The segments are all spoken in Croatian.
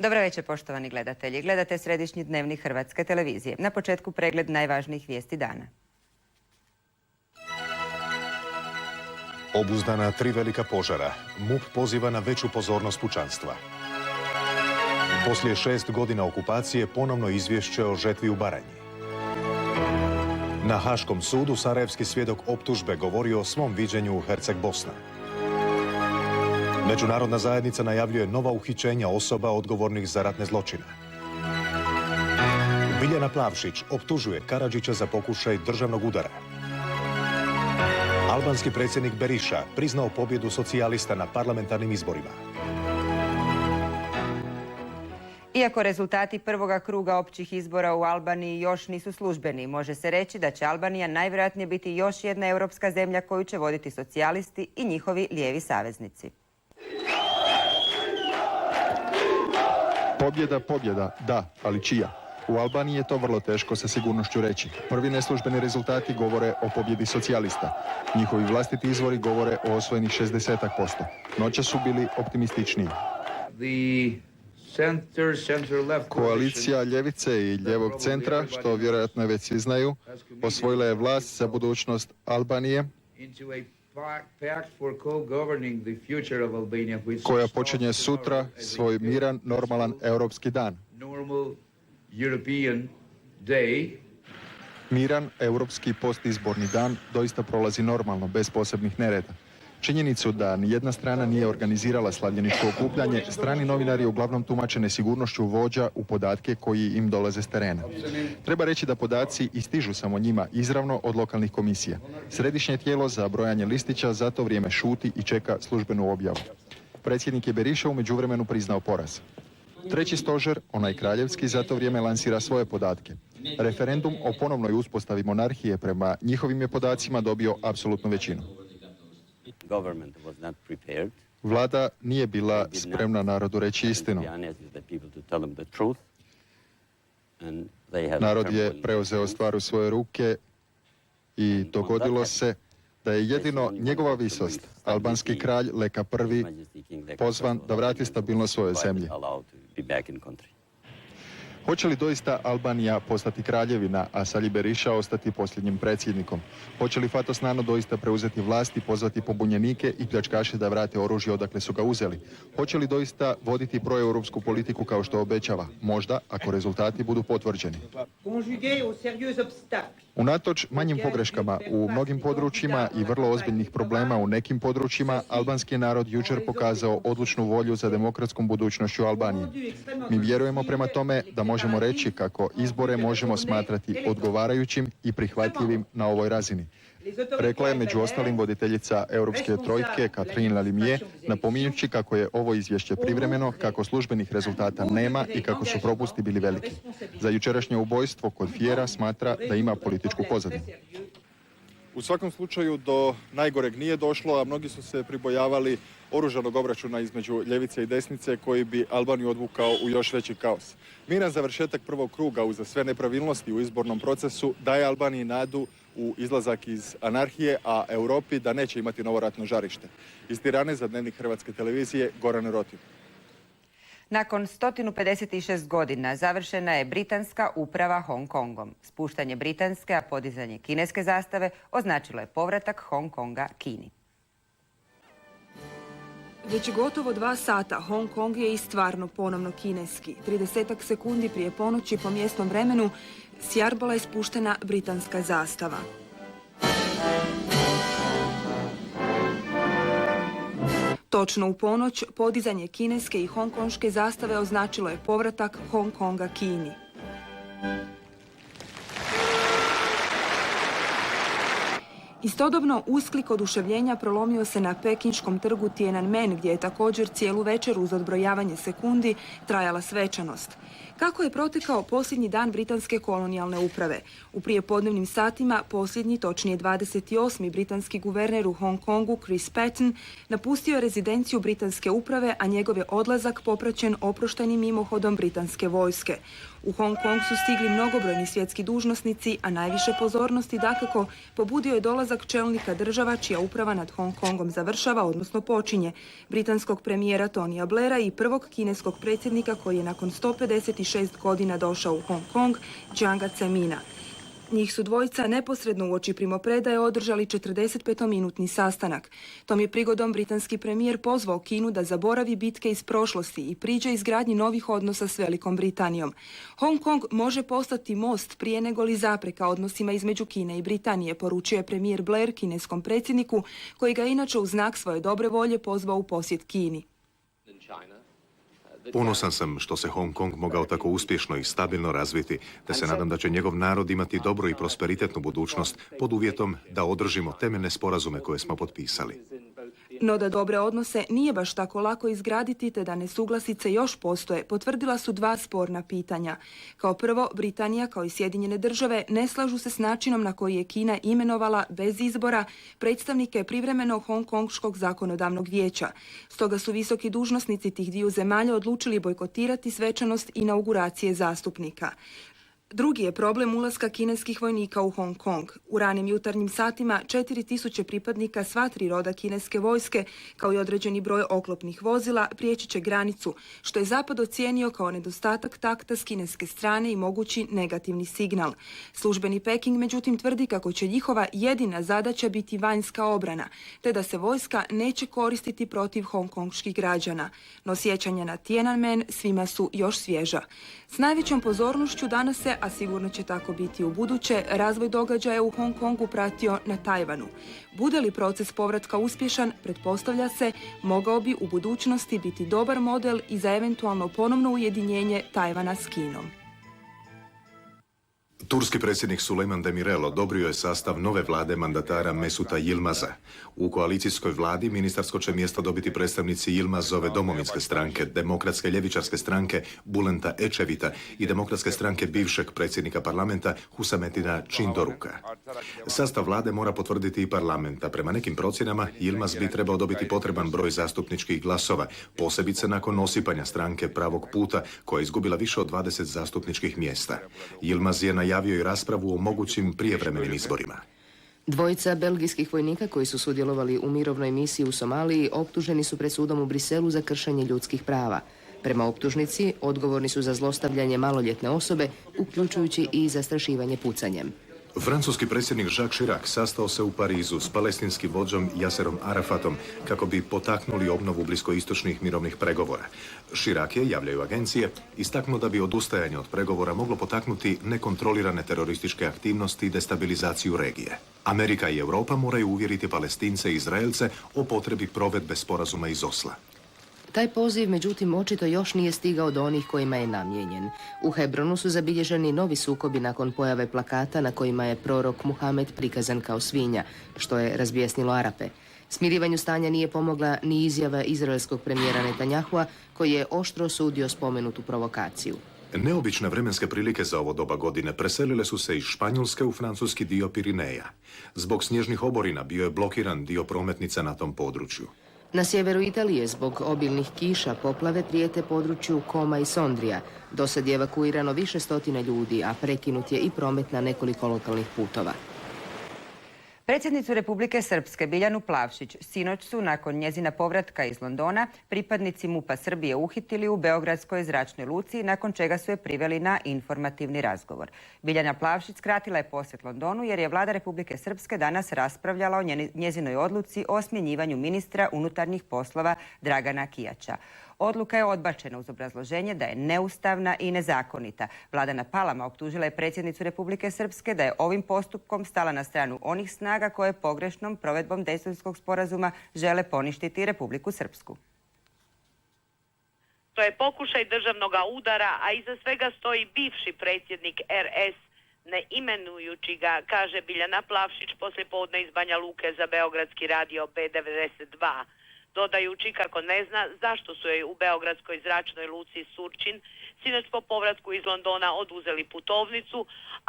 Dobro večer, poštovani gledatelji. Gledate središnji dnevnik Hrvatske televizije. Na početku pregled najvažnijih vijesti dana. Obuzdana 3 velika požara. MUP poziva na veću pozornost pučanstva. Poslije 6 godina okupacije ponovno izvješće o žetvi u Baranji. Na Haškom sudu sarajevski svjedok optužbe govori o svom viđenju u Herceg Bosna. Međunarodna zajednica najavljuje nova uhićenja osoba odgovornih za ratne zločine. Biljana Plavšić optužuje Karadžića za pokušaj državnog udara. Albanski predsjednik Beriša priznao pobjedu socijalista na parlamentarnim izborima. Iako rezultati prvoga kruga općih izbora u Albaniji još nisu službeni, može se reći da će Albanija najvjerojatnije biti još jedna europska zemlja koju će voditi socijalisti i njihovi lijevi saveznici. Pobjeda, da, ali čija? U Albaniji je to vrlo teško sa sigurnošću reći. Prvi neslužbeni rezultati govore o pobjedi socijalista. Njihovi vlastiti izvori govore o osvojenih 60%. Noća su bili optimističniji. Koalicija ljevice i ljevog centra, što vjerojatno već svi znaju, osvojila je vlast za budućnost Albanije, koja počinje sutra svoj miran, normalan europski dan. Miran europski postizborni dan doista prolazi normalno, bez posebnih nereda. Činjenicu da nijedna strana nije organizirala slavljeničko okupljanje, strani novinari uglavnom tumače nesigurnošću vođa u podatke koji im dolaze s terena. Treba reći da podaci i stižu samo njima izravno od lokalnih komisija. Središnje tijelo za brojanje listića za to vrijeme šuti i čeka službenu objavu. Predsjednik je Beriša u međuvremenu priznao poraz. Treći stožer, onaj kraljevski, za to vrijeme lansira svoje podatke. Referendum o ponovnoj uspostavi monarhije prema njihovim je podacima dobio apsolutnu većinu. Vlada nije bila spremna narodu reći istinu. Narod je preuzeo stvar u svoje ruke i dogodilo se da je jedino njegova visost, albanski kralj Leka I, pozvan da vrati stabilnost svoje zemlje. Hoće li doista Albanija postati kraljevina, a Sali Beriša ostati posljednjim predsjednikom? Hoće li Fatos Nano doista preuzeti vlast i pozvati pobunjenike i pljačkaše da vrate oružje odakle su ga uzeli? Hoće li doista voditi proeuropsku politiku kao što obećava? Možda, ako rezultati budu potvrđeni. Unatoč manjim pogreškama u mnogim područjima i vrlo ozbiljnih problema u nekim područjima, albanski narod jučer pokazao odlučnu volju za demokratskom budućnošću Albanije. Mi vjerujemo prema tome da možemo reći kako izbore možemo smatrati odgovarajućim i prihvatljivim na ovoj razini. Rekla je među ostalim voditeljica Europske trojke Catherine Lalimier, napominjući kako je ovo izvješće privremeno, kako službenih rezultata nema i kako su propusti bili veliki. Za jučerašnje ubojstvo kod Fiera smatra da ima političku pozadinu. U svakom slučaju do najgoreg nije došlo, a mnogi su se pribojavali oružanog obračuna između ljevice i desnice koji bi Albaniju odvukao u još veći kaos. Miran završetak prvog kruga uza sve nepravilnosti u izbornom procesu daje Albaniji nadu u izlazak iz anarhije, a Europi da neće imati novo ratno žarište. Iz Tirane za dnevnik Hrvatske televizije, Goran Rotin. Nakon 156 godina završena je britanska uprava Hong Kongom. Spuštanje britanske, a podizanje kineske zastave označilo je povratak Hong Konga Kini. Već gotovo 2 sata Hong Kong je i stvarno ponovno kineski. 30 sekundi prije ponoći po mjesnom vremenu s jarbola je spuštena britanska zastava. Točno u ponoć podizanje kineske i hongkonške zastave označilo je povratak Hong Konga Kini. Istodobno usklik oduševljenja prolomio se na pekinškom trgu Tiananmen, gdje je također cijelu večer uz odbrojavanje sekundi trajala svečanost. Kako je protekao posljednji dan britanske kolonijalne uprave? U prijepodnevnim satima posljednji, točnije 28. britanski guverner u Hong Kongu, Chris Patten, napustio je rezidenciju britanske uprave, a njegov je odlazak popraćen oproštajnim mimohodom britanske vojske. U Hong Kong su stigli mnogobrojni svjetski dužnosnici, a najviše pozornosti dakako pobudio je dolazak dolazak čelnika država čija uprava nad Hong Kongom završava, odnosno počinje, britanskog premijera Tonija Blaira i prvog kineskog predsjednika koji je nakon 156 godina došao u Hong Kong, Jianga Zemina. Njih su dvojica neposredno uoči primopredaje održali 45-minutni sastanak. Tom je prigodom britanski premijer pozvao Kinu da zaboravi bitke iz prošlosti i priđe izgradnji novih odnosa s Velikom Britanijom. Hong Kong može postati most prije nego li zapreka odnosima između Kine i Britanije, poručio je premijer Blair kineskom predsjedniku, koji ga inače u znak svoje dobre volje pozvao u posjet Kini. Ponosan sam što se Hong Kong mogao tako uspješno i stabilno razviti, te se nadam da će njegov narod imati dobru i prosperitetnu budućnost pod uvjetom da održimo temeljne sporazume koje smo potpisali. No da dobre odnose nije baš tako lako izgraditi te da nesuglasice još postoje, potvrdila su dva sporna pitanja. Kao prvo, Britanija kao i Sjedinjene države ne slažu se s načinom na koji je Kina imenovala bez izbora predstavnike privremenog hongkongškog zakonodavnog vijeća. Stoga su visoki dužnosnici tih dviju zemalja odlučili bojkotirati svečanost inauguracije zastupnika. Drugi je problem ulaska kineskih vojnika u Hong Kong. U ranim jutarnjim satima 4000 pripadnika sva tri roda kineske vojske, kao i određeni broj oklopnih vozila, prijeći će granicu, što je Zapad ocijenio kao nedostatak takta s kineske strane i mogući negativni signal. Službeni Peking međutim tvrdi kako će njihova jedina zadaća biti vanjska obrana, te da se vojska neće koristiti protiv hongkongških građana. No sjećanja na Tiananmen svima su još svježa. S najvećom pozornošću danas se, a sigurno će tako biti u buduće, razvoj događaja u Hong Kongu pratio na Tajvanu. Bude li proces povratka uspješan, pretpostavlja se, mogao bi u budućnosti biti dobar model i za eventualno ponovno ujedinjenje Tajvana s Kinom. Turski predsjednik Sulejman Demirel odobrio je sastav nove vlade mandatara Mesuta Yilmaza. U koalicijskoj vladi ministarsko će mjesto dobiti predstavnici Yilmazove domovinske stranke, demokratske ljevičarske stranke Bulenta Ečevita i demokratske stranke bivšeg predsjednika parlamenta Husametina Čindoruka. Sastav vlade mora potvrditi i parlamenta. Prema nekim procjenama Yilmaz bi trebao dobiti potreban broj zastupničkih glasova, posebice nakon osipanja stranke Pravog puta, koja je izgubila više od 20 zastupničkih mjesta. Yilmaz je najavio i raspravu o mogućim prijevremenim izborima. Dvojica belgijskih vojnika koji su sudjelovali u mirovnoj misiji u Somaliji optuženi su pred sudom u Briselu za kršenje ljudskih prava. Prema optužnici, odgovorni su za zlostavljanje maloljetne osobe, uključujući i zastrašivanje pucanjem. Francuski predsjednik Jacques Chirac sastao se u Parizu s palestinskim vođom Yaserom Arafatom kako bi potaknuli obnovu bliskoistočnih mirovnih pregovora. Chirac je, javljaju agencije, istaknuo da bi odustajanje od pregovora moglo potaknuti nekontrolirane terorističke aktivnosti i destabilizaciju regije. Amerika i Europa moraju uvjeriti Palestince i Izraelce o potrebi provedbe sporazuma iz Osla. Taj poziv, međutim, očito još nije stigao do onih kojima je namijenjen. U Hebronu su zabilježeni novi sukobi nakon pojave plakata na kojima je prorok Muhamed prikazan kao svinja, što je razbjesnilo Arape. Smirivanju stanja nije pomogla ni izjava izraelskog premijera Netanyahua, koji je oštro osudio spomenutu provokaciju. Neobične vremenske prilike za ovo doba godine preselile su se iz Španjolske u francuski dio Pirineja. Zbog snježnih oborina bio je blokiran dio prometnica na tom području. Na sjeveru Italije zbog obilnih kiša poplave prijete području Koma i Sondrija. Dosad je evakuirano više stotina ljudi, a prekinut je i promet na nekoliko lokalnih putova. Predsjednicu Republike Srpske Biljanu Plavšić sinoć su, nakon njezina povratka iz Londona, pripadnici MUP-a Srbije uhitili u Beogradskoj zračnoj luci, nakon čega su je priveli na informativni razgovor. Biljana Plavšić skratila je posjet Londonu jer je vlada Republike Srpske danas raspravljala o njezinoj odluci o smjenjivanju ministra unutarnjih poslova Dragana Kijača. Odluka je odbačena uz obrazloženje da je neustavna i nezakonita. Vlada na Palama optužila je predsjednicu Republike Srpske da je ovim postupkom stala na stranu onih snaga koje pogrešnom provedbom Dejtonskog sporazuma žele poništiti Republiku Srpsku. To je pokušaj državnog udara, a iza svega stoji bivši predsjednik RS, ne imenujući ga, kaže Biljana Plavšić poslijepodne iz Banja Luke za beogradski radio B92. Dodajući kako ne zna zašto su joj u beogradskoj zračnoj luci Surčin sinoć po povratku iz Londona oduzeli putovnicu,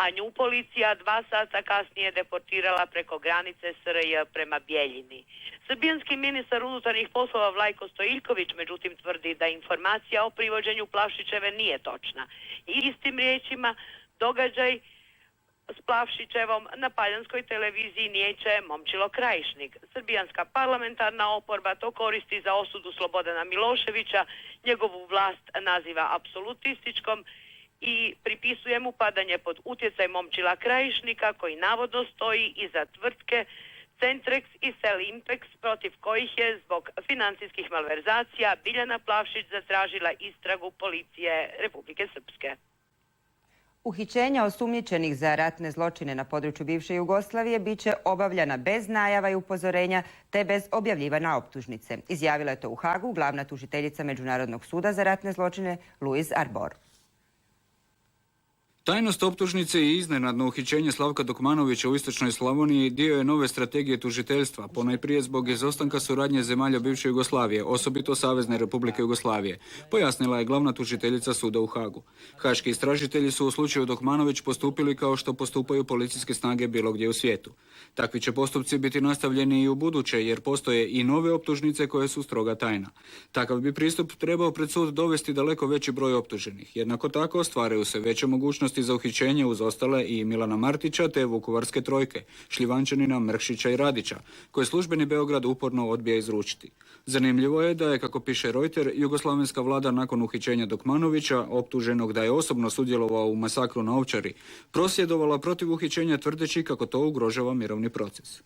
a nju policija 2 sata kasnije deportirala preko granice SRJ prema Bijeljini. Srbijanski ministar unutarnjih poslova Vlajko Stojiljković međutim tvrdi da informacija o privođenju Plavšićeve nije točna. I istim riječima događaj S Plavšićevom na Paljanskoj televiziji niječe Momčilo Krajišnik. Srbijanska parlamentarna oporba to koristi za osudu Slobodana Miloševića, njegovu vlast naziva apsolutističkom i pripisuje mu padanje pod utjecaj Momčila Krajišnika koji navodno stoji iza tvrtke Centrex i Selimpex protiv kojih je zbog financijskih malverzacija Biljana Plavšić zatražila istragu policije Republike Srpske. Uhićenja osumnjičenih za ratne zločine na području bivše Jugoslavije bit će obavljana bez najava i upozorenja te bez objavljivanja optužnice. Izjavila je to u Hagu glavna tužiteljica Međunarodnog suda za ratne zločine Louise Arbour. Tajnost optužnice i iznenadno uhićenje Slavka Dokmanovića u istočnoj Slavoniji dio je nove strategije tužiteljstva, ponajprije zbog izostanka suradnje zemalja bivše Jugoslavije, osobito Savezne Republike Jugoslavije, pojasnila je glavna tužiteljica suda u Hagu. Haški istražitelji su u slučaju Dokmanović postupili kao što postupaju policijske snage bilo gdje u svijetu. Takvi će postupci biti nastavljeni i u buduće, jer postoje i nove optužnice koje su stroga tajna. Takav bi pristup trebao pred sud dovesti daleko veći broj optuženih. Jednako tako ostvaraju se veće mogućnosti za uhićenje uz ostale i Milana Martića te Vukovarske trojke, Šljivančanina, Mrkšića i Radića, koje službeni Beograd uporno odbija izručiti. Zanimljivo je da je, kako piše Reuter, jugoslavenska vlada nakon uhićenja Dokmanovića, optuženog da je osobno sudjelovao u masakru na Ovčari, prosvjedovala protiv uhićenja tvrdeći kako to ugrožava mirovni proces.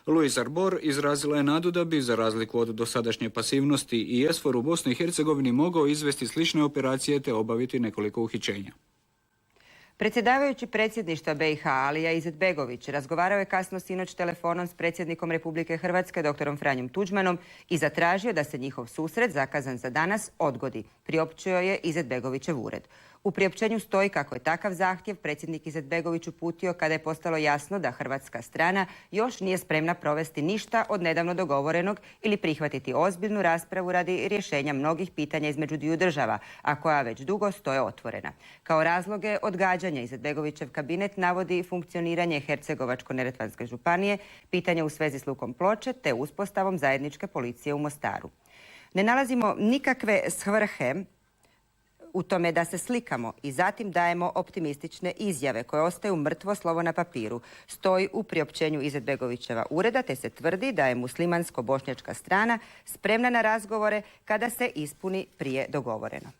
Louise Arbour izrazila je nadu da bi, za razliku od dosadašnje pasivnosti, i SFOR u Bosni i Hercegovini mogao izvesti slične operacije te obaviti nekoliko uhićenja. Predsjedavajući predsjedništva BiH Alija Izetbegović razgovarao je kasno sinoć telefonom s predsjednikom Republike Hrvatske dr. Franjom Tuđmanom i zatražio da se njihov susret, zakazan za danas, odgodi, priopćio je Izetbegovićev ured. U priopćenju stoji kako je takav zahtjev predsjednik Izetbegović uputio kada je postalo jasno da hrvatska strana još nije spremna provesti ništa od nedavno dogovorenog ili prihvatiti ozbiljnu raspravu radi rješenja mnogih pitanja između dviju država, a koja već dugo stoje otvorena. Kao razloge odgađanja Izetbegovićev kabinet navodi funkcioniranje Hercegovačko-neretvanske županije, pitanje u svezi s lukom Ploče te uspostavom zajedničke policije u Mostaru. Ne nalazimo nikakve svrhe u tome da se slikamo i zatim dajemo optimistične izjave koje ostaju mrtvo slovo na papiru, stoji u priopćenju Izetbegovićeva ureda, te se tvrdi da je muslimansko-bošnjačka strana spremna na razgovore kada se ispuni prije dogovoreno.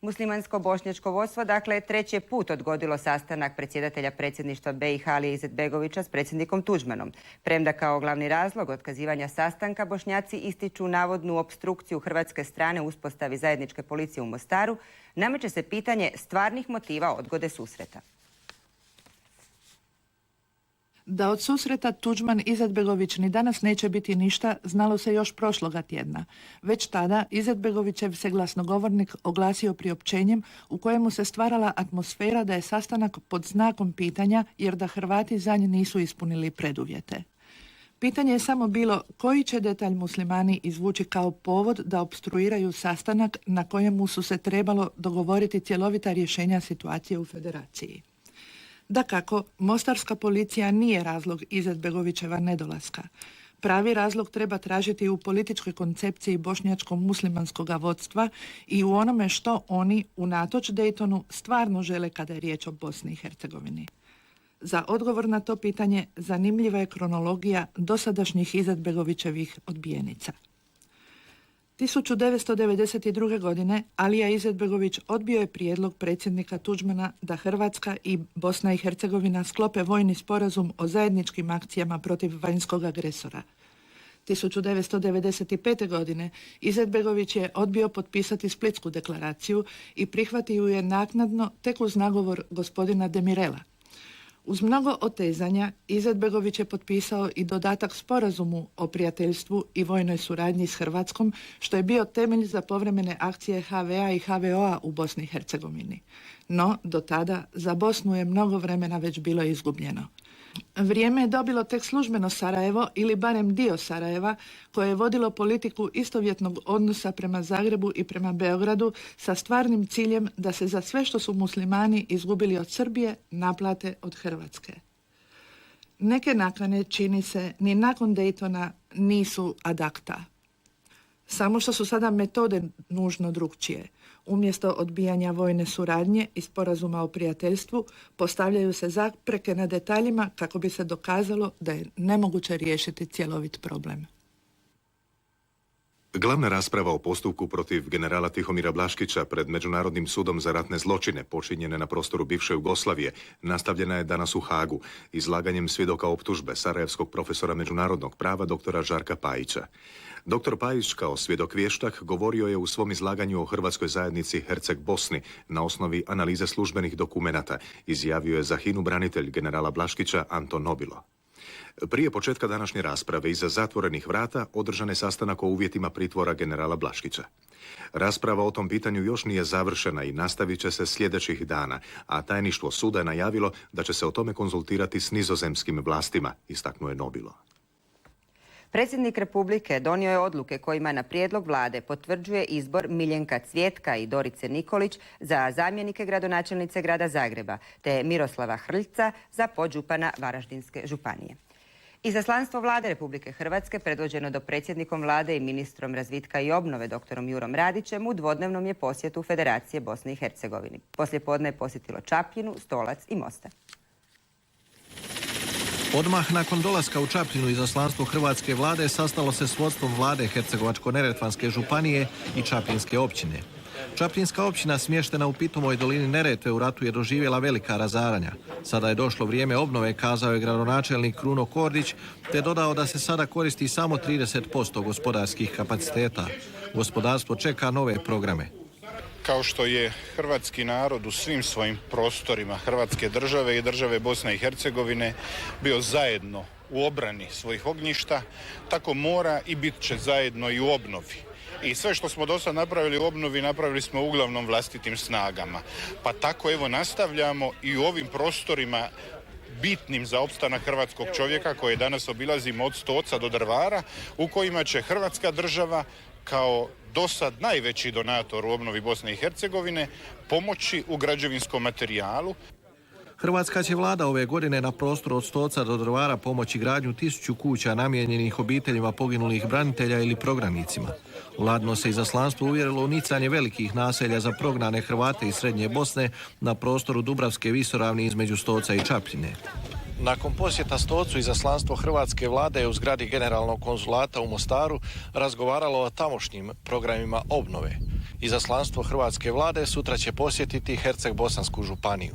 Muslimansko-bošnjačko vodstvo, dakle, treći je put odgodilo sastanak predsjedatelja predsjedništva BiH Alije Izetbegovića s predsjednikom Tuđmanom. Premda kao glavni razlog otkazivanja sastanka Bošnjaci ističu navodnu opstrukciju hrvatske strane u uspostavi zajedničke policije u Mostaru, nameće se pitanje stvarnih motiva odgode susreta. Da od susreta Tuđman-Izetbegović ni danas neće biti ništa, znalo se još prošloga tjedna. Već tada Izetbegovićev se glasnogovornik oglasio priopćenjem u kojemu se stvarala atmosfera da je sastanak pod znakom pitanja jer da Hrvati za nje nisu ispunili preduvjete. Pitanje je samo bilo koji će detalj muslimani izvući kao povod da opstruiraju sastanak na kojemu su se trebalo dogovoriti cjelovita rješenja situacije u federaciji. Dakako, mostarska policija nije razlog Izetbegovićeva nedolaska. Pravi razlog treba tražiti u političkoj koncepciji bošnjačko-muslimanskog vodstva i u onome što oni, unatoč Daytonu, stvarno žele kada je riječ o Bosni i Hercegovini. Za odgovor na to pitanje zanimljiva je kronologija dosadašnjih Izetbegovićevih odbijenica. 1992. godine Alija Izetbegović odbio je prijedlog predsjednika Tuđmana da Hrvatska i Bosna i Hercegovina sklope vojni sporazum o zajedničkim akcijama protiv vanjskog agresora. 1995. godine Izetbegović je odbio potpisati Splitsku deklaraciju i prihvatio je naknadno tek uz nagovor gospodina Demirela. Uz mnogo otezanja, Izetbegović je potpisao i dodatak sporazumu o prijateljstvu i vojnoj suradnji s Hrvatskom, što je bio temelj za povremene akcije HVA i HVO-a u Bosni i Hercegovini. No, do tada za Bosnu je mnogo vremena već bilo izgubljeno. Vrijeme je dobilo tek službeno Sarajevo ili barem dio Sarajeva koje je vodilo politiku istovjetnog odnosa prema Zagrebu i prema Beogradu sa stvarnim ciljem da se za sve što su muslimani izgubili od Srbije naplate od Hrvatske. Neke nakane, čini se, ni nakon Daytona nisu ad acta. Samo što su sada metode nužno drukčije. Umjesto odbijanja vojne suradnje i sporazuma o prijateljstvu, postavljaju se zapreke na detaljima kako bi se dokazalo da je nemoguće riješiti cjelovit problem. Glavna rasprava o postupku protiv generala Tihomira Blaškića pred Međunarodnim sudom za ratne zločine počinjene na prostoru bivše Jugoslavije nastavljena je danas u Hagu izlaganjem svjedoka optužbe sarajevskog profesora međunarodnog prava doktora Žarka Pajića. Dr. Pajić kao svjedok vještak govorio je u svom izlaganju o hrvatskoj zajednici Herceg Bosni na osnovi analize službenih dokumenata, izjavio je za HINA-u branitelj generala Blaškića Anton Nobilo. Prije početka današnje rasprave iza zatvorenih vrata održan je sastanak o uvjetima pritvora generala Blaškića. Rasprava o tom pitanju još nije završena i nastavit će se sljedećih dana, a tajništvo suda je najavilo da će se o tome konzultirati s nizozemskim vlastima, istaknuo je Nobilo. Predsjednik Republike donio je odluke kojima na prijedlog vlade potvrđuje izbor Miljenka Cvjetka i Dorice Nikolić za zamjenike gradonačelnice grada Zagreba, te Miroslava Hrljca za podžupana Varaždinske županije. Izaslanstvo vlade Republike Hrvatske, predvođeno do predsjednikom vlade i ministrom razvitka i obnove doktorom Jurom Radićem, u dvodnevnom je posjetu Federacije Bosne i Hercegovine. Poslijepodne je posjetilo Čapljinu, Stolac i Mostar. Odmah nakon dolaska u Čapljinu izaslanstvo hrvatske vlade sastalo se s vodstvom vlade Hercegovačko-neretvanske županije i Čapljinske općine. Čapljinska općina smještena u pitomoj dolini Neretve u ratu je doživjela velika razaranja. Sada je došlo vrijeme obnove, kazao je gradonačelnik Kruno Kordić, te dodao da se sada koristi samo 30% gospodarskih kapaciteta. Gospodarstvo čeka nove programe. Kao što je hrvatski narod u svim svojim prostorima Hrvatske države i države Bosne i Hercegovine bio zajedno u obrani svojih ognjišta, tako mora i bit će zajedno i u obnovi. I sve što smo do sad napravili u obnovi, napravili smo uglavnom vlastitim snagama. Pa tako evo nastavljamo i u ovim prostorima bitnim za opstanak hrvatskog čovjeka koje danas obilazimo od Stoca do Drvara, u kojima će Hrvatska država kao dosad najveći donator u obnovi Bosne i Hercegovine pomoći u građevinskom materijalu. Hrvatska će vlada ove godine na prostoru od Stoca do Drvara pomoći gradnju 1000 kuća namijenjenih obiteljima poginulih branitelja ili prognanicima. Vladino se izaslanstvo uvjerilo u nicanje velikih naselja za prognane Hrvate iz Srednje Bosne na prostoru Dubravske visoravni između Stoca i Čapljine. Nakon posjeta Stocu izaslanstvo hrvatske vlade je u zgradi generalnog konzulata u Mostaru razgovaralo o tamošnjim programima obnove. Izaslanstvo hrvatske vlade sutra će posjetiti Herceg-Bosansku županiju.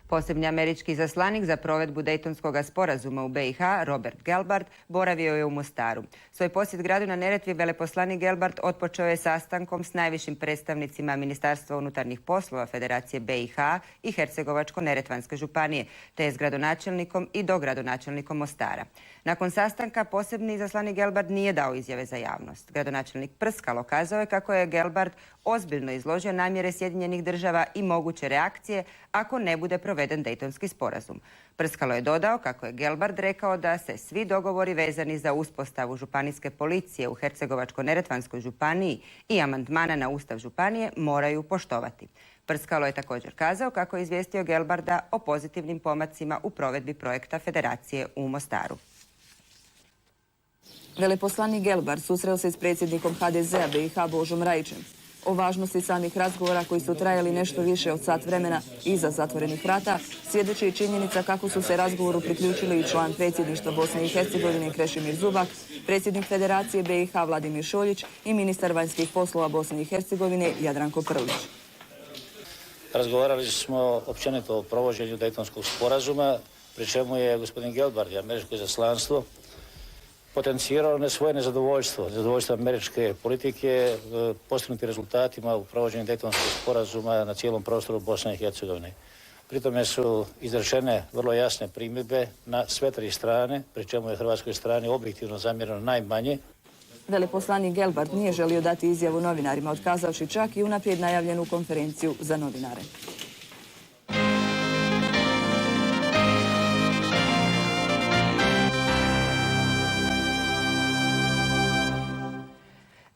Posebni američki izaslanik za provedbu Dejtonskog sporazuma u BiH, Robert Gelbart, boravio je u Mostaru. Svoj posjet gradu na Neretvi veleposlanik Gelbart otpočeo je sastankom s najvišim predstavnicima Ministarstva unutarnjih poslova Federacije BiH i Hercegovačko-neretvanske županije, te je s gradonačelnikom i dogradonačelnikom Mostara. Nakon sastanka posebni izaslanik Gelbart nije dao izjave za javnost. Gradonačelnik Prskalo kazao je kako je Gelbart ozbiljno izložio namjere Sjedinjenih država i moguće reakcije ako ne bude proveden Dejtonski sporazum. Prskalo je dodao kako je Gelbart rekao da se svi dogovori vezani za uspostavu županijske policije u Hercegovačko-neretvanskoj županiji i amandmana na Ustav županije moraju poštovati. Prskalo je također kazao kako je izvijestio Gelbarda o pozitivnim pomacima u provedbi projekta Federacije u Mostaru. Veleposlanik Gelbart susreo se s predsjednikom HDZ-a BiH Božom Rajićem. O važnosti samih razgovora koji su trajali nešto više od sat vremena iza zatvorenih vrata svjedoči i činjenica kako su se razgovoru priključili i član predsjedništva Bosne i Hercegovine Krešimir Zubak, predsjednik Federacije BiH Vladimir Šoljić i ministar vanjskih poslova Bosne i Hercegovine Jadranko Prlić. Razgovarali smo općenito o provođenju Dejtonskog sporazuma, pri čemu je gospodin Gelbart i američko izaslanstvo potencirao svoje nezadovoljstvo američke politike postignuti rezultatima u provođenju Dejtonskog sporazuma na cijelom prostoru Bosne i Hercegovine. Pri tome su izrečene vrlo jasne primjedbe na sve tri strane, pri čemu je hrvatskoj strani objektivno zamjereno najmanje. Veleposlanik Gelbart nije želio dati izjavu novinarima, otkazavši čak i unaprijed najavljenu konferenciju za novinare.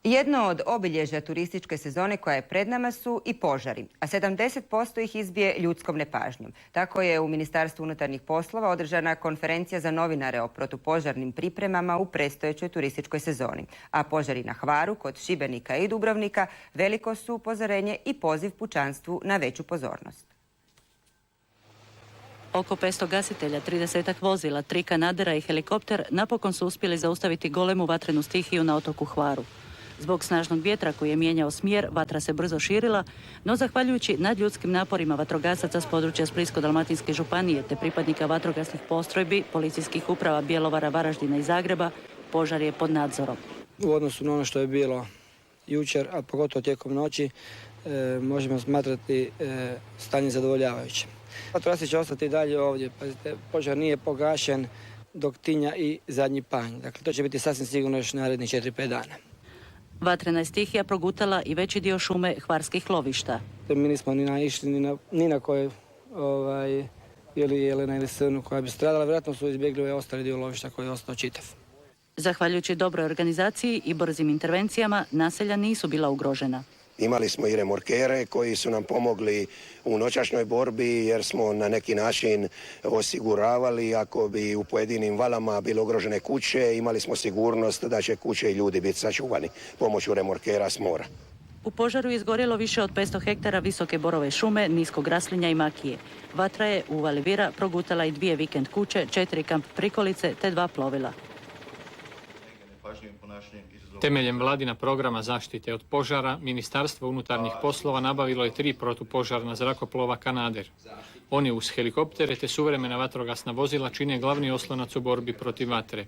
Jedno od obilježja turističke sezone koja je pred nama su i požari, a 70% ih izbije ljudskom nepažnjom. Tako je u Ministarstvu unutarnjih poslova održana konferencija za novinare o protupožarnim pripremama u predstojećoj turističkoj sezoni. A požari na Hvaru, kod Šibenika i Dubrovnika veliko su upozorenje i poziv pučanstvu na veću pozornost. Oko 500 gasitelja, 30 vozila, 3 kanadera i helikopter napokon su uspjeli zaustaviti golemu vatrenu stihiju na otoku Hvaru. Zbog snažnog vjetra koji je mijenjao smjer, vatra se brzo širila, no zahvaljujući nadljudskim naporima vatrogasaca s područja Splitsko-dalmatinske županije te pripadnika vatrogasnih postrojbi, policijskih uprava Bjelovara, Varaždina i Zagreba, požar je pod nadzorom. U odnosu na ono što je bilo jučer, a pogotovo tijekom noći, možemo smatrati stanje zadovoljavajuće. Vatrogasci će ostati dalje ovdje. Pazite, požar nije pogašen dok tinja i zadnji panj. Dakle, to će biti sasvim sigurno još narednih 4-5 dana. Vatrena je stihija progutala i veći dio šume hvarskih lovišta. Mi nismo ni naišli ni na koje ili jelena ili srnu koja bi stradala. Vjerojatno su izbjegli ovaj ostali dio lovišta koji je ostao čitav. Zahvaljujući dobroj organizaciji i brzim intervencijama, naselja nisu bila ugrožena. Imali smo i remorkere koji su nam pomogli u noćašnjoj borbi jer smo na neki način osiguravali ako bi u pojedinim valama bile ugrožene kuće, imali smo sigurnost da će kuće i ljudi biti sačuvani pomoću remorkera s mora. U požaru je izgorjelo više od 500 hektara visoke borove šume, niskog raslinja i makije. Vatra je u Vali Vira progutala i 2 vikend kuće, 4 kamp prikolice te 2 plovila. Temeljem vladina programa zaštite od požara, Ministarstvo unutarnjih poslova nabavilo je 3 protupožarna zrakoplova Kanader. Oni uz helikoptere te suvremena vatrogasna vozila čine glavni oslonac u borbi protiv vatre.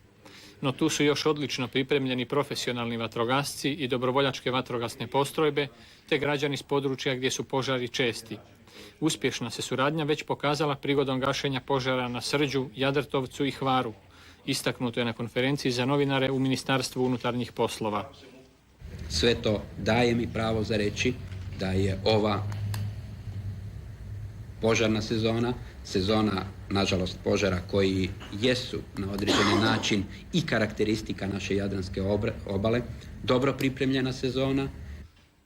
No tu su još odlično pripremljeni profesionalni vatrogasci i dobrovoljačke vatrogasne postrojbe, te građani s područja gdje su požari česti. Uspješna se suradnja već pokazala prigodom gašenja požara na Srđu, Jadrtovcu i Hvaru. Istaknuto je na konferenciji za novinare u Ministarstvu unutarnjih poslova. Sve to daje mi pravo za reći da je ova požarna sezona, nažalost požara koji jesu na određeni način i karakteristika naše Jadranske obale, dobro pripremljena sezona.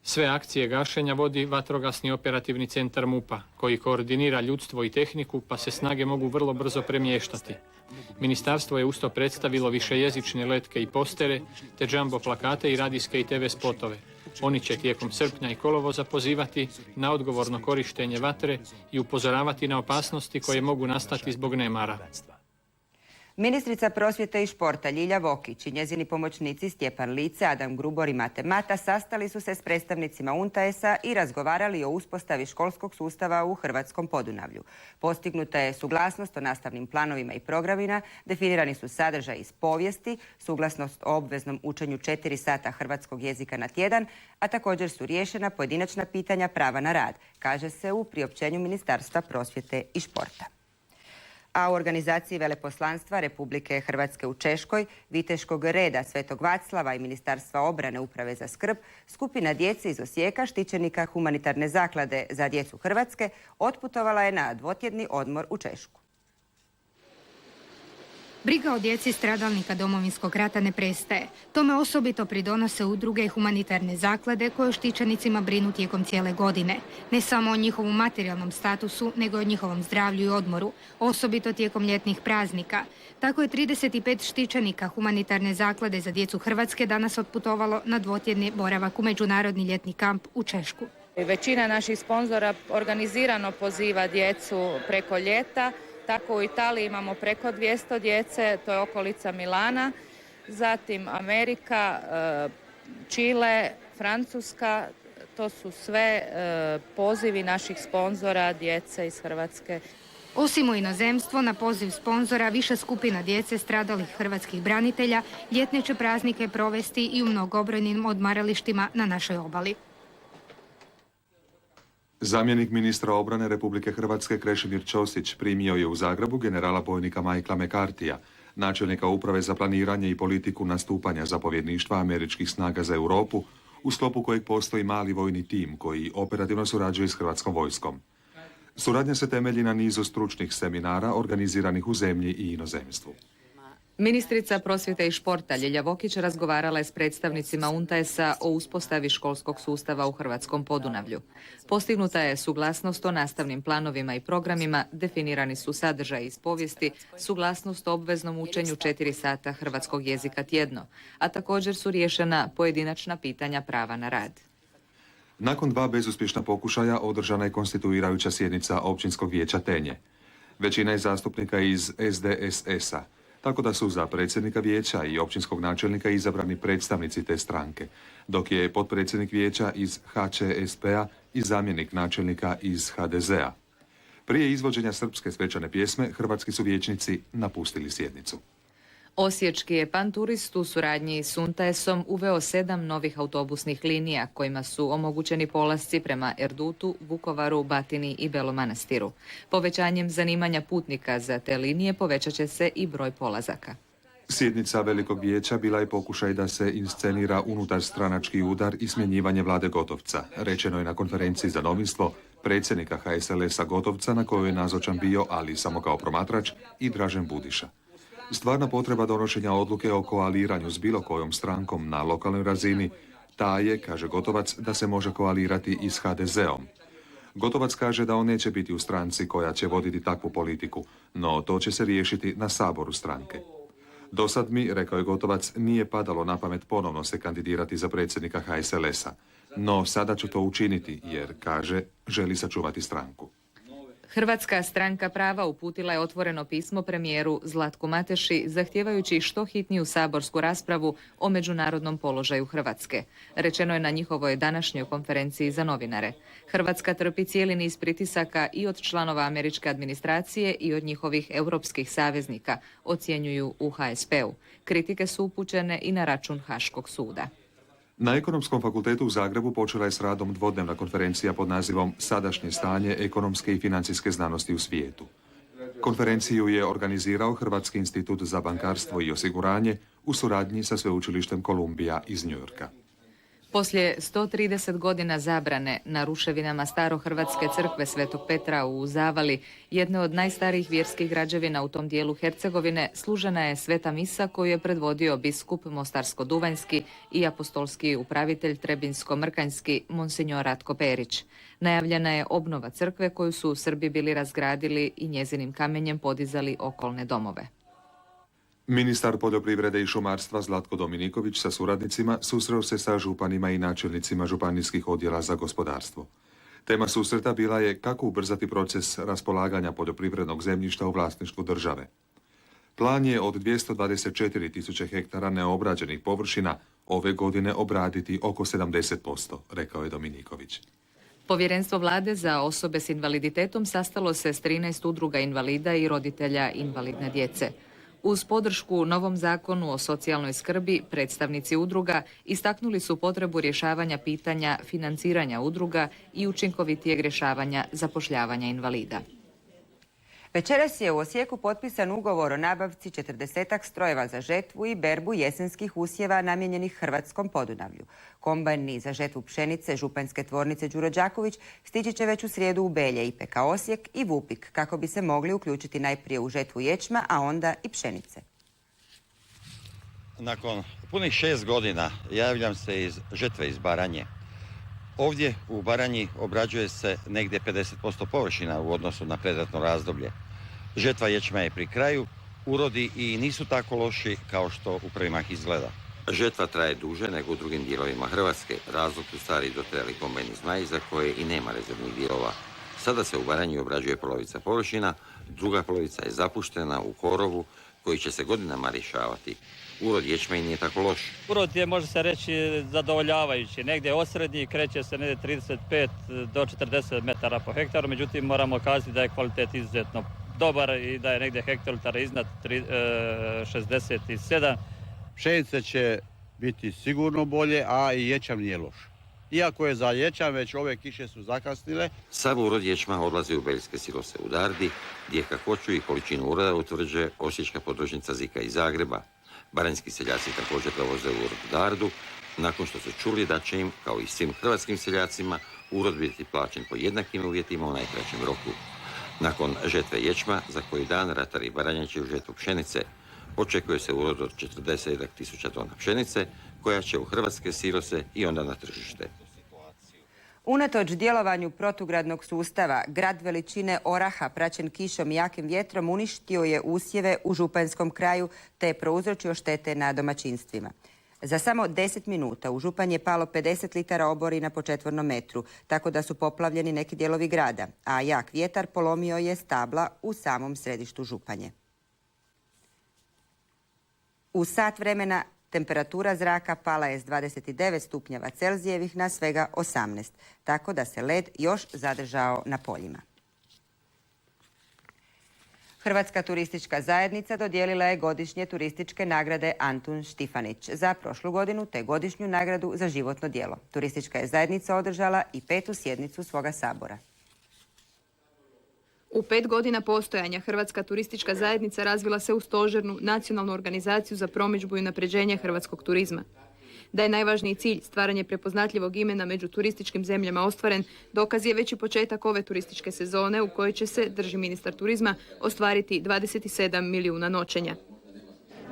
Sve akcije gašenja vodi vatrogasni operativni centar MUP-a, koji koordinira ljudstvo i tehniku, pa se snage mogu vrlo brzo premještati. Ministarstvo je usto predstavilo višejezične letke i postere, te džambo plakate i radijske i TV spotove. Oni će tijekom srpnja i kolovoza pozivati na odgovorno korištenje vatre i upozoravati na opasnosti koje mogu nastati zbog nemara. Ministrica prosvjete i športa Ljilja Vokić i njezini pomoćnici Stjepan Lice, Adam Grubor i Mate Mata sastali su se s predstavnicima UNTAES-a i razgovarali o uspostavi školskog sustava u Hrvatskom Podunavlju. Postignuta je suglasnost o nastavnim planovima i programima, definirani su sadržaj iz povijesti, suglasnost o obveznom učenju 4 sata hrvatskog jezika na tjedan, a također su riješena pojedinačna pitanja prava na rad, kaže se u priopćenju Ministarstva prosvjete i športa. A u organizaciji Veleposlanstva Republike Hrvatske u Češkoj, Viteškog reda Svetog Vaclava i Ministarstva obrane Uprave za skrb, skupina djece iz Osijeka, štićenika humanitarne zaklade za djecu Hrvatske, otputovala je na dvotjedni odmor u Češku. Briga o djeci stradalnika Domovinskog rata ne prestaje. Tome osobito pridonose udruge i humanitarne zaklade koje o štićenicima brinu tijekom cijele godine. Ne samo o njihovom materijalnom statusu, nego i o njihovom zdravlju i odmoru, osobito tijekom ljetnih praznika. Tako je 35 štićenika humanitarne zaklade za djecu Hrvatske danas otputovalo na dvotjedni boravak u međunarodni ljetni kamp u Češku. Većina naših sponzora organizirano poziva djecu preko ljeta. Tako u Italiji imamo preko 200 djece, to je okolica Milana, zatim Amerika, Čile, Francuska, to su sve pozivi naših sponzora djece iz Hrvatske. Osim u inozemstvo, na poziv sponzora više skupina djece stradalih hrvatskih branitelja ljetne će praznike provesti i u mnogobrojnim odmaralištima na našoj obali. Zamjenik ministra obrane Republike Hrvatske Krešimir Ćosić primio je u Zagrebu generala bojnika Michaela McCarthyja, načelnika Uprave za planiranje i politiku nastupanja zapovjedništva američkih snaga za Europu, u sklopu kojeg postoji mali vojni tim koji operativno surađuje s hrvatskom vojskom. Suradnja se temelji na nizu stručnih seminara organiziranih u zemlji i inozemstvu. Ministrica prosvjete i športa Ljilja Vokić razgovarala je s predstavnicima UNTAES-a o uspostavi školskog sustava u Hrvatskom Podunavlju. Postignuta je suglasnost o nastavnim planovima i programima, definirani su sadržaji iz povijesti, suglasnost o obveznom učenju 4 sata hrvatskog jezika tjedno, a također su riješena pojedinačna pitanja prava na rad. Nakon 2 bezuspješna pokušaja održana je konstituirajuća sjednica Općinskog vijeća Tenje. Većina je zastupnika iz SDSS-a, tako da su za predsjednika vijeća i općinskog načelnika izabrani predstavnici te stranke, dok je potpredsjednik vijeća iz HČSP-a i zamjenik načelnika iz HDZ-a. Prije izvođenja srpske svečane pjesme, hrvatski su vijećnici napustili sjednicu. Osječki je Panturist u suradnji s UNTAES-om uveo 7 novih autobusnih linija kojima su omogućeni polasci prema Erdutu, Vukovaru, Batini i Belom Manastiru. Povećanjem zanimanja putnika za te linije povećat će se i broj polazaka. Sjednica Velikog vijeća bila je pokušaj da se inscenira unutar stranački udar i smjenjivanje vlade Gotovca, rečeno je na konferenciji za novinstvo predsjednika HSLS-a Gotovca, na kojoj je nazočan bio, ali samo kao promatrač, i Dražen Budiša. Stvarna potreba donošenja odluke o koaliranju s bilo kojom strankom na lokalnoj razini ta je, kaže Gotovac, da se može koalirati i s HDZ-om. Gotovac kaže da on neće biti u stranci koja će voditi takvu politiku, no to će se riješiti na saboru stranke. Dosad mi, rekao je Gotovac, nije padalo na pamet ponovno se kandidirati za predsjednika HSLS-a, no sada ću to učiniti jer, kaže, želi sačuvati stranku. Hrvatska stranka prava uputila je otvoreno pismo premijeru Zlatku Mateši zahtijevajući što hitniju saborsku raspravu o međunarodnom položaju Hrvatske. Rečeno je na njihovoj današnjoj konferenciji za novinare. Hrvatska trpi cijeli niz pritisaka i od članova američke administracije i od njihovih europskih saveznika, ocjenjuju u HSP-u. Kritike su upućene i na račun Haškog suda. Na Ekonomskom fakultetu u Zagrebu počela je s radom dvodnevna konferencija pod nazivom Sadašnje stanje ekonomske i financijske znanosti u svijetu. Konferenciju je organizirao Hrvatski institut za bankarstvo i osiguranje u suradnji sa sveučilištem Kolumbija iz Njujorka. Poslije 130 godina zabrane na ruševinama starohrvatske crkve Svetog Petra u Zavali, jedne od najstarijih vjerskih građevina u tom dijelu Hercegovine, služena je sveta misa koju je predvodio biskup Mostarsko-Duvanjski i apostolski upravitelj Trebinsko-Mrkanjski Monsignor Ratko Perić. Najavljena je obnova crkve koju su Srbi bili razgradili i njezinim kamenjem podizali okolne domove. Ministar poljoprivrede i šumarstva Zlatko Dominiković sa suradnicima susreo se sa županima i načelnicima županijskih odjela za gospodarstvo. Tema susreta bila je kako ubrzati proces raspolaganja poljoprivrednog zemljišta u vlasništvu države. Plan je od 224.000 hektara neobrađenih površina ove godine obraditi oko 70%, rekao je Dominiković. Povjerenstvo vlade za osobe s invaliditetom sastalo se s 13 udruga invalida i roditelja invalidne djece. Uz podršku novom zakonu o socijalnoj skrbi, predstavnici udruga istaknuli su potrebu rješavanja pitanja financiranja udruga i učinkovitijeg rješavanja zapošljavanja invalida. Večeras je u Osijeku potpisan ugovor o nabavci 40 strojeva za žetvu i berbu jesenskih usjeva namijenjenih Hrvatskom Podunavlju. Kombajni za žetvu pšenice Županjske tvornice Đuro Đaković stići će već u srijedu u Belje, IPK Osijek i Vupik, kako bi se mogli uključiti najprije u žetvu ječma, a onda i pšenice. Nakon punih 6 godina javljam se iz žetve iz Baranje. Ovdje u Baranji obrađuje se negdje 50% površina u odnosu na predratno razdoblje. Žetva ječma je pri kraju, urodi i nisu tako loši kao što u prvimah izgleda. Žetva traje duže nego u drugim dijelovima Hrvatske. Razlog su stari dotrajali kombajni Zmaj za koje i nema rezervnih dijelova. Sada se u Baranji obrađuje polovica površina, druga polovica je zapuštena u korovu koji će se godinama rješavati. Urod ječma i nije tako loš. Urod je, može se reći, zadovoljavajući. Negdje osrednji, kreće se negdje 35 do 40 metara po hektaru, međutim moramo kazati da je kvalitet izuzetno dobar i da je negdje hektolitara iznad 67. Pšenice će biti sigurno bolje, a i ječam nije loš. Iako je za ječam, već ove kiše su zakasnile. Sav urod ječma odlazi u beljske silose u Dardi, gdje kakvoću i količinu uroda utvrđuje osječka podružnica Zika iz Zagreba. Baranjski seljaci također dovoze urod u Dardu, nakon što su čuli da će im, kao i svim hrvatskim seljacima, urod biti plaćen po jednakim uvjetima u najkraćem roku. Nakon žetve ječma, za koji dan ratari Baranje će u žetvu pšenice. Očekuje se urod od 40.000 tona pšenice koja će u hrvatske silose i onda na tržište. Unatoč djelovanju protugradnog sustava, grad veličine oraha praćen kišom i jakim vjetrom uništio je usjeve u Županjskom kraju te je prouzročio štete na domaćinstvima. Za samo 10 minuta u Županj je palo 50 litara oborina po četvornom metru, tako da su poplavljeni neki dijelovi grada, a jak vjetar polomio je stabla u samom središtu Županje. U sat vremena temperatura zraka pala je s 29 stupnjeva Celzijevih na svega 18, tako da se led još zadržao na poljima. Hrvatska turistička zajednica dodijelila je godišnje turističke nagrade Antun Štifanić za prošlu godinu te godišnju nagradu za životno djelo. Turistička je zajednica održala i 5. sjednicu svoga sabora. U 5 godina postojanja Hrvatska turistička zajednica razvila se u stožernu nacionalnu organizaciju za promidžbu i unapređenje hrvatskog turizma. Da je najvažniji cilj stvaranje prepoznatljivog imena među turističkim zemljama ostvaren, dokaz je već i početak ove turističke sezone u kojoj će se, drži ministar turizma, ostvariti 27 milijuna noćenja.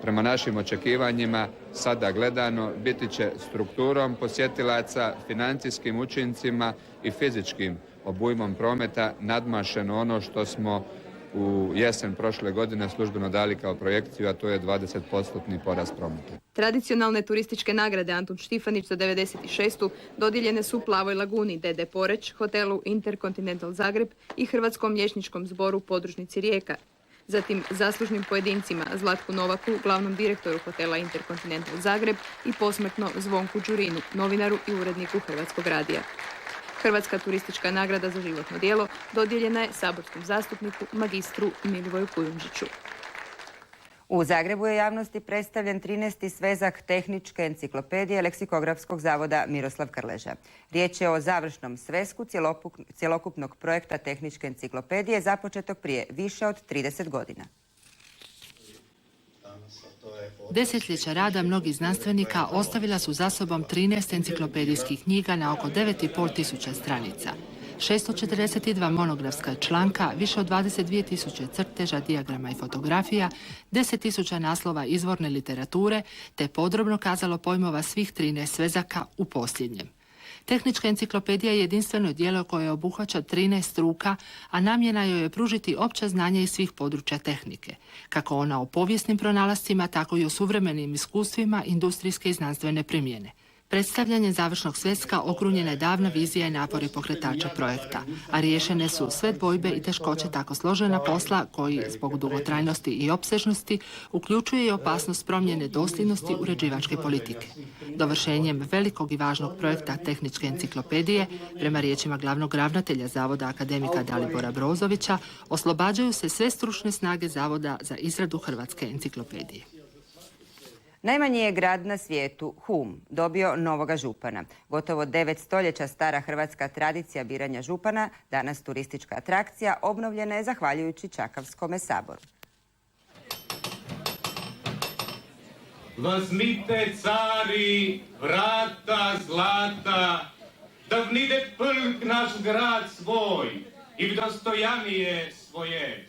Prema našim očekivanjima, sada gledano, biti će strukturom posjetilaca, financijskim učincima i fizičkim obujmom prometa nadmašeno ono što smo u jesen prošle godine službeno dali kao projekciju, a to je 20% porast prometa. Tradicionalne turističke nagrade Antun Štifanić za 96. dodijeljene su Plavoj laguni D.D. Poreć, hotelu Intercontinental Zagreb i Hrvatskom liječničkom zboru podružnici Rijeka. Zatim zaslužnim pojedincima Zlatku Novaku, glavnom direktoru hotela Intercontinental Zagreb i posmrtno Zvonku Đurinu, novinaru i uredniku Hrvatskog radija. Hrvatska turistička nagrada za životno djelo dodijeljena je saborskom zastupniku magistru Milivoju Kujundžiću. U Zagrebu je javnosti predstavljen 13. svezak tehničke enciklopedije Leksikografskog zavoda Miroslav Krleža. Riječ je o završnom svezku cjelokupnog projekta tehničke enciklopedije započetog prije više od 30 godina. Desetljeća rada mnogih znanstvenika ostavila su za sobom 13 enciklopedijskih knjiga na oko 9.500 stranica. 642 monografska članka, više od 22.000 crteža, dijagrama i fotografija, 10.000 naslova izvorne literature, te podrobno kazalo pojmova svih 13 svezaka u posljednjem. Tehnička enciklopedija je jedinstveno djelo koje obuhvaća 13 struka, a namjena joj je pružiti opća znanja iz svih područja tehnike, kako ona o povijesnim pronalascima, tako i o suvremenim iskustvima industrijske i znanstvene primjene. Predstavljanje završnog sveska okrunjena je davna vizija i napori pokretača projekta, a riješene su sve dvojbe i teškoće tako složena posla koji, zbog dugotrajnosti i opsežnosti, uključuje i opasnost promjene dosljednosti uređivačke politike. Dovršenjem velikog i važnog projekta tehničke enciklopedije, prema riječima glavnog ravnatelja Zavoda akademika Dalibora Brozovića, oslobađaju se sve stručne snage Zavoda za izradu Hrvatske enciklopedije. Najmanji je grad na svijetu, Hum, dobio novoga župana. Gotovo 9 stoljeća stara hrvatska tradicija biranja župana, danas turistička atrakcija, obnovljena je zahvaljujući Čakavskome saboru. Возьмите, цари, vrata zlata, da vnide plk naš grad svoj i dostojanije svoje.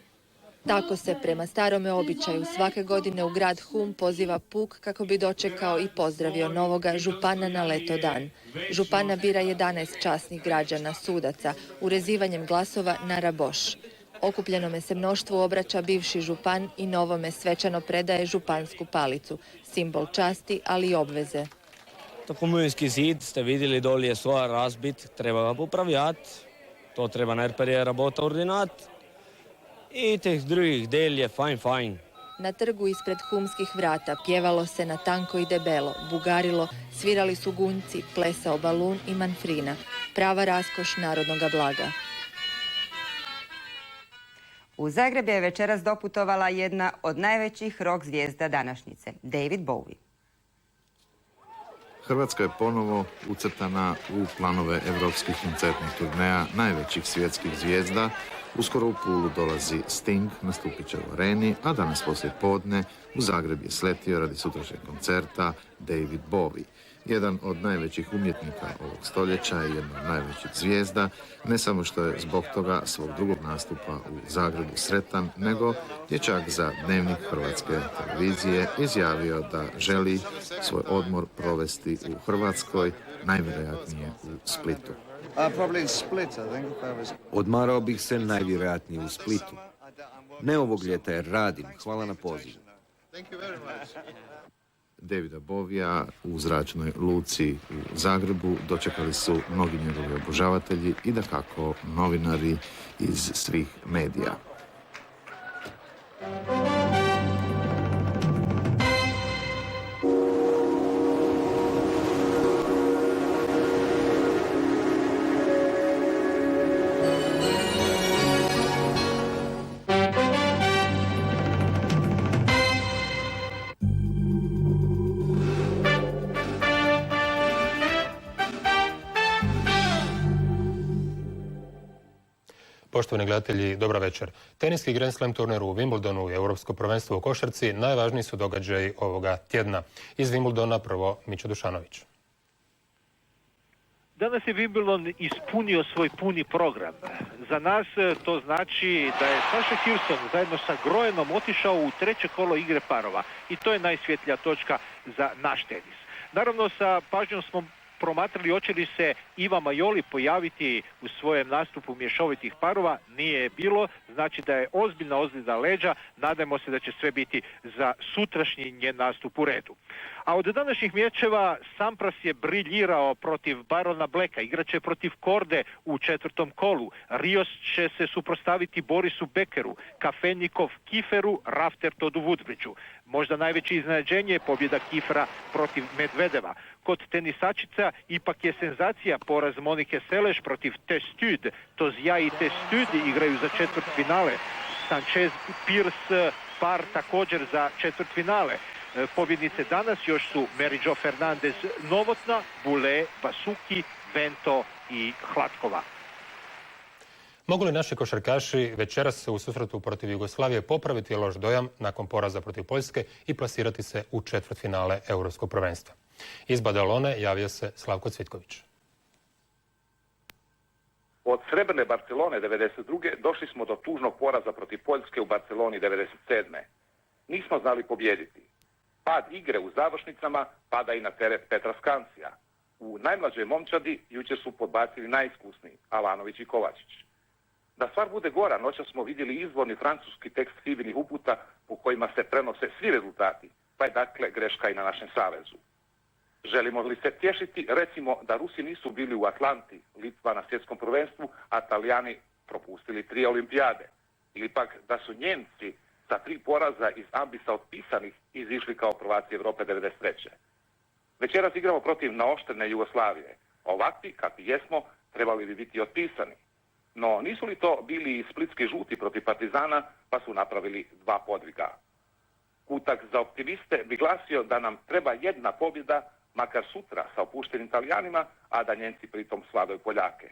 Tako se prema starome običaju svake godine u grad Hum poziva puk kako bi dočekao i pozdravio novoga župana na leto dan. Župana bira 11 časnih građana, sudaca, urezivanjem glasova na raboš. Okupljenome se mnoštvu obraća bivši župan i novome svečano predaje župansku palicu, simbol časti, ali i obveze. To komunijski zid, ste vidjeli, doli je svoja razbit, treba ga popravljati, to treba najprije rabota ordinat. I teh drugih del je fajn. Na trgu ispred humskih vrata pjevalo se na tanko i debelo, bugarilo, svirali su gunjci, plesao balun i manfrina. Prava raskoš narodnoga blaga. U Zagreb je večeras doputovala jedna od najvećih rock zvijezda današnjice, David Bowie. Hrvatska je ponovo ucrtana u planove evropskih koncertnih turneja najvećih svjetskih zvijezda. Uskoro u Pulu dolazi Sting, nastupit će u Areni, a danas poslije podne u Zagreb je sletio radi sutrašnjeg koncerta David Bowie. jedan od najvećih umjetnika ovog stoljeća i jedna od najvećih zvijezda, ne samo što je zbog toga svog drugog nastupa u Zagrebu sretan, nego je čak za Dnevnik Hrvatske televizije izjavio da želi svoj odmor provesti u Hrvatskoj, najvjerojatnije u Splitu. Odmarao bih se najvjerojatnije u Splitu. Ne ovog ljeta jer radim. Hvala na pozivu. Davida Bovija u zračnoj luci u Zagrebu dočekali su mnogi njegovi obožavatelji i dakako novinari iz svih medija. Poštovani gledatelji, dobra večer. Teniski Grand Slam turnir u Wimbledonu i Europsko prvenstvo u košarci najvažniji su događaji ovoga tjedna. Iz Wimbledona prvo Mićo Dušanović. Danas je Wimbledon ispunio svoj puni program. Za nas to znači da je Sasha Kirsten zajedno sa Groenom otišao u treće kolo igre parova. I to je najsvjetlija točka za naš tenis. Naravno, sa pažnjom smo promatrali hoće li se Iva Majoli pojaviti u svojem nastupu mješovitih parova. Nije bilo, znači da je ozbiljna ozljeda leđa. Nadajmo se da će sve biti za sutrašnji njen nastup u redu. A od današnjih mečeva Sampras je briljirao protiv Barona Blacka, igraće protiv Korde u četvrtom kolu. Rios će se suprotstaviti Borisu Beckeru, Kafenikov Kiferu, Rafter Todu Woodbridgeu. Možda najveće iznenađenje je pobjeda Kifera protiv Medvedeva. Kod tenisačica ipak je senzacija poraz Monike Seleš protiv Testude. Tozija i Testude igraju za četvrtfinale. Sanchez i Pierce par također za četvrtfinale. Pobjednice danas još su Meriđo Fernandez Novotna, Bule, Basuki, Vento i Hlatkova. Mogu li naši košarkaši večeras u susretu protiv Jugoslavije popraviti loš dojam nakon poraza protiv Poljske i plasirati se u četvrtfinale Europskog prvenstva? Iz Badalone javio se Slavko Cvitković. Od srebrne Barcelone 1992. došli smo do tužnog poraza protiv Poljske u Barceloni 1997. Nismo znali pobijediti. Pad igre u završnicama pada i na teret Petra Skancija. U najmlađoj momčadi jučer su podbacili najiskusniji Alanović i Kovačić. Da stvar bude gora, noćas smo vidjeli izvorni francuski tekst FIBA-inih uputa po kojima se prenose svi rezultati, pa je dakle greška i na našem savezu. Želimo li se tješiti, recimo da Rusi nisu bili u Atlanti, Litva na svjetskom prvenstvu, a Talijani propustili 3 olimpijade. Ili pak da su Njemci sa 3 poraza iz ambisa otpisanih izišli kao prvaci Europe 1993. Večeras igramo protiv naoštrene Jugoslavije. Ovakvi, kakvi jesmo, trebali bi biti otpisani. No nisu li to bili i splitski žuti protiv Partizana, pa su napravili 2 podviga. Kutak za optimiste bi glasio da nam treba jedna pobjeda, makar sutra sa opuštenim Talijanima, a da Njemci pritom svladaju Poljake.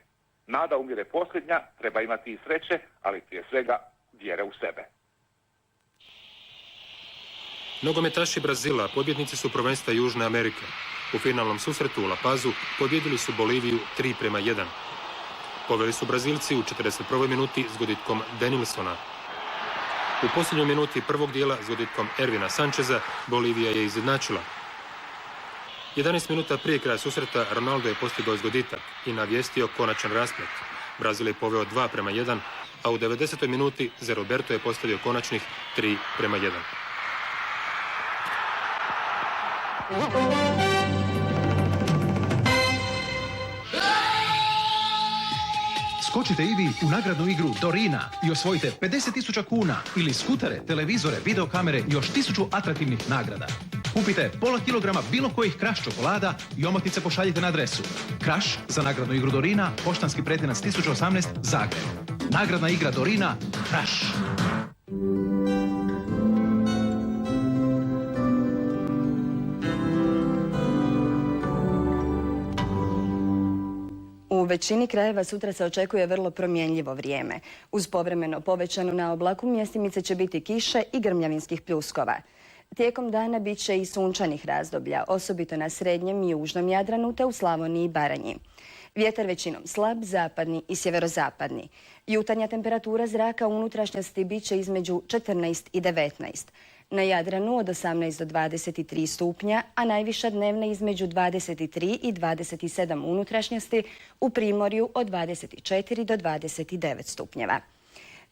Nada umire posljednja, treba imati i sreće, ali prije svega vjere u sebe. Nogometaši Brazila pobjednici su prvenstva Južne Amerike. U finalnom susretu u La Pazu pobjedili su Boliviju 3:1. Poveli su Brazilci u 41. minuti s goditkom Denilsona. U posljednjoj minuti prvog dijela s goditkom Ervina Sancheza Bolivija je izjednačila. 11 minuta prije kraja susreta Ronaldo je postigao zgoditak i navijestio konačan rasplet. Brazil je poveo 2:1, a u 90. minuti Zé Roberto je postavio konačnih 3:1. Skočite i vi u nagradnu igru Dorina i osvojite 50.000 kuna ili skutere, televizore, videokamere i još 1000 atraktivnih nagrada. Kupite pola kilograma bilo kojih Kraš čokolada i omotnice pošaljite na adresu Kraš za nagradnu igru Dorina, Poštanski pretinac 1018 Zagreb. Nagradna igra Dorina, Kraš. U većini krajeva sutra se očekuje vrlo promjenljivo vrijeme. Uz povremeno povećanu naoblaku mjestimice će biti kiše i grmljavinskih pljuskova. Tijekom dana bit će i sunčanih razdoblja, osobito na srednjem i južnom Jadranu te u Slavoniji i Baranji. Vjetar većinom slab, zapadni i sjeverozapadni. Jutarnja temperatura zraka u unutrašnjosti bit će između 14 i 19. Na Jadranu od 18 do 23 stupnja, a najviša dnevna između 23 i 27 unutrašnjosti, u Primorju od 24 do 29 stupnjeva.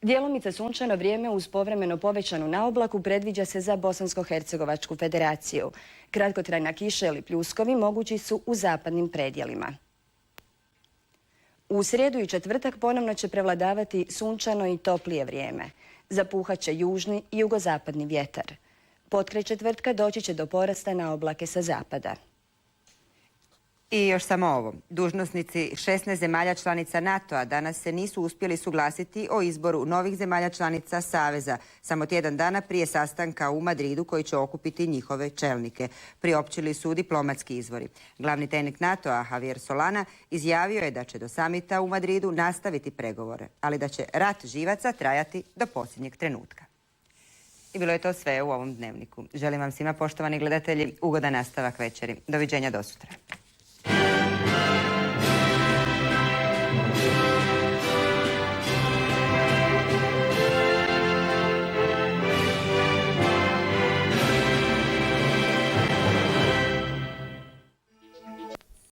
Djelomice sunčano vrijeme uz povremeno povećanu naoblaku predviđa se za Bosansko-hercegovačku federaciju. Kratkotrajna kiša ili pljuskovi mogući su u zapadnim predjelima. U srijedu i četvrtak ponovno će prevladavati sunčano i toplije vrijeme. Zapuhat će južni i jugozapadni vjetar. Potkraj četvrtka doći će do porasta naoblake sa zapada. I još samo ovo. Dužnosnici 16 zemalja članica NATO-a danas se nisu uspjeli suglasiti o izboru novih zemalja članica Saveza, samo tjedan dana prije sastanka u Madridu koji će okupiti njihove čelnike. Priopćili su diplomatski izvori. Glavni tajnik NATO-a Javier Solana izjavio je da će do samita u Madridu nastaviti pregovore, ali da će rat živaca trajati do posljednjeg trenutka. I bilo je to sve u ovom dnevniku. Želim vam svima, poštovani gledatelji, ugodan nastavak večeri. Doviđenja do sutra.